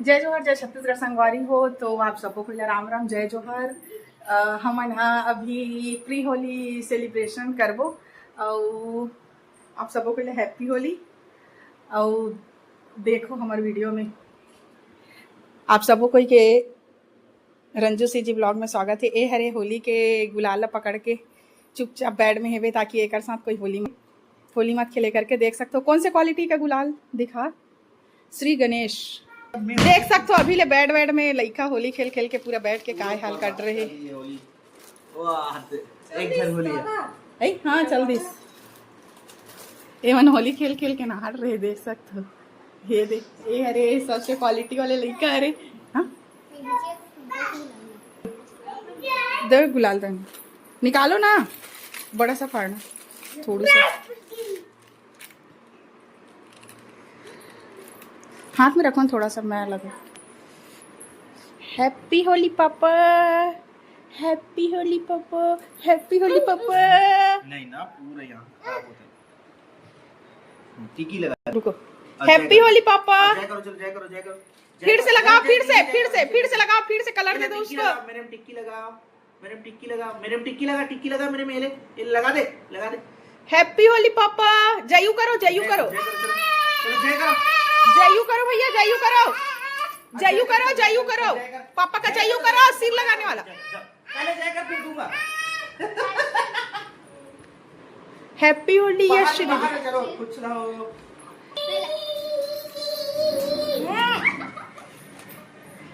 जय जोहर, जय छत्तीसगढ़ संगवारी हो। तो आप सबको खुला राम राम, जय जोहर। हमन अभी प्री होली सेलिब्रेशन करबो और आप सबको खुला हैप्पी होली। और देखो हमारे वीडियो में आप सबको कोई के रंजू सी जी ब्लॉग में स्वागत है। ए हरे होली के गुलाल पकड़ के चुपचाप बेड में हेवे ताकि एक साथ कोई होली मत खेले करके। देख सकते हो कौन से क्वालिटी का गुलाल दिखा, श्री गणेश। देख सकते हो अभी ले बैड बैड में लइका होली खेल खेल के पूरा बैठ के काय हाल कर रहे हैं। हाँ चल दिस एवन होली खेल खेल के नहा रहे, देख सकते हो। ये देख ये अरे सबसे क्वालिटी वाले लइका अरे। हाँ दे गुलाल दे निकालो ना, बड़ा सा फाड़ना थोड़ा सा हाथ में रखो थोड़ा सा, मैं लगा। हैप्पी होली पापा, हैप्पी होली पापा, हैप्पी होली पापा। नहीं ना पूरा यहाँ टिक्की लगा। रुको, हैप्पी होली पापा। जय करो, चलो जय करो, जय करो। फिर से लगाओ, फिर से लगाओ, फिर से कलर दे दो उसको। मेरे में टिक्की लगाओ, मेरे में टिक्की लगा, मेरे में टिक्की लगा, टिक्की लगा मेरे में। ये लगा दे, लगा दे। हैप्पी होली पापा। जयू करो, जयू करो, चलो जय करो, जयू करो भैया, जयू करो, जयू करो, जयू करो। पापा का जयू करो, सिर लगाने वाला। पहले जय कर फिर दूंगा। हैप्पी होली यश। चलो खुश रहो।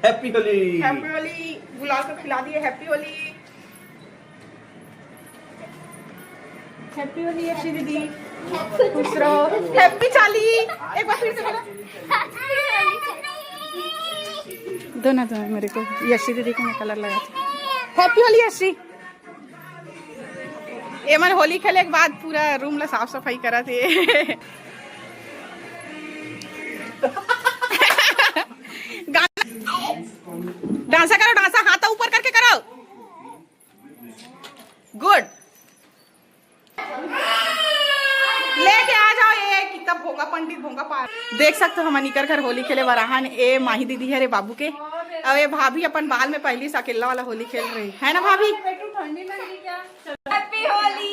Happy Holi, happy Holi. गुलाल को खिला दिए हैप्पी होली। हैप्पी होली यशी दीदी, खुश रहो। हैप्पी चाली, एक बार फिर से बोलो। दो ना दो मेरे को, यशी दीदी को मैं कलर लगाती। हैप्पी होली यशी। एमन होली खेले के बाद पूरा रूम ला साफ सफाई करा थे। डांसा करो, डांसा हाथ ऊपर करके करो। गुड, लेके आ जाओ ये कितना भोंगा पंडित भोंगा पार। देख सकते हो हम निकर कर होली खेले वराहन। ए माही दीदी है रे बाबू के, अब ये भाभी अपन बाल में पहली से अकेला वाला होली खेल रही है ना भाभी। हैप्पी होली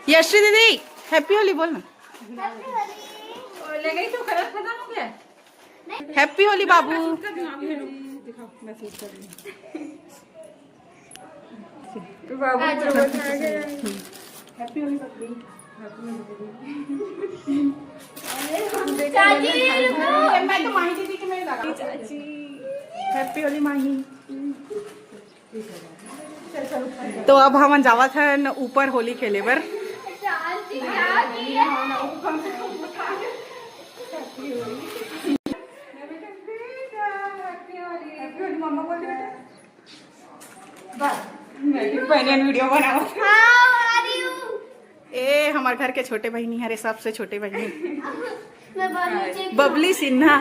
यश्री दीदी, हैप्पी होली बोलना। हैप्पी होली बाबू। हैप्पी होली मैं तो माही दीदी के में लगा चाची। हैप्पी होली माही। तो अब हम जावत हन ऊपर होली खेले बर। वीडियो बनाओ। ए हमारे घर के छोटे बहनी है रे, सबसे छोटे बहनी बबली सिन्हा।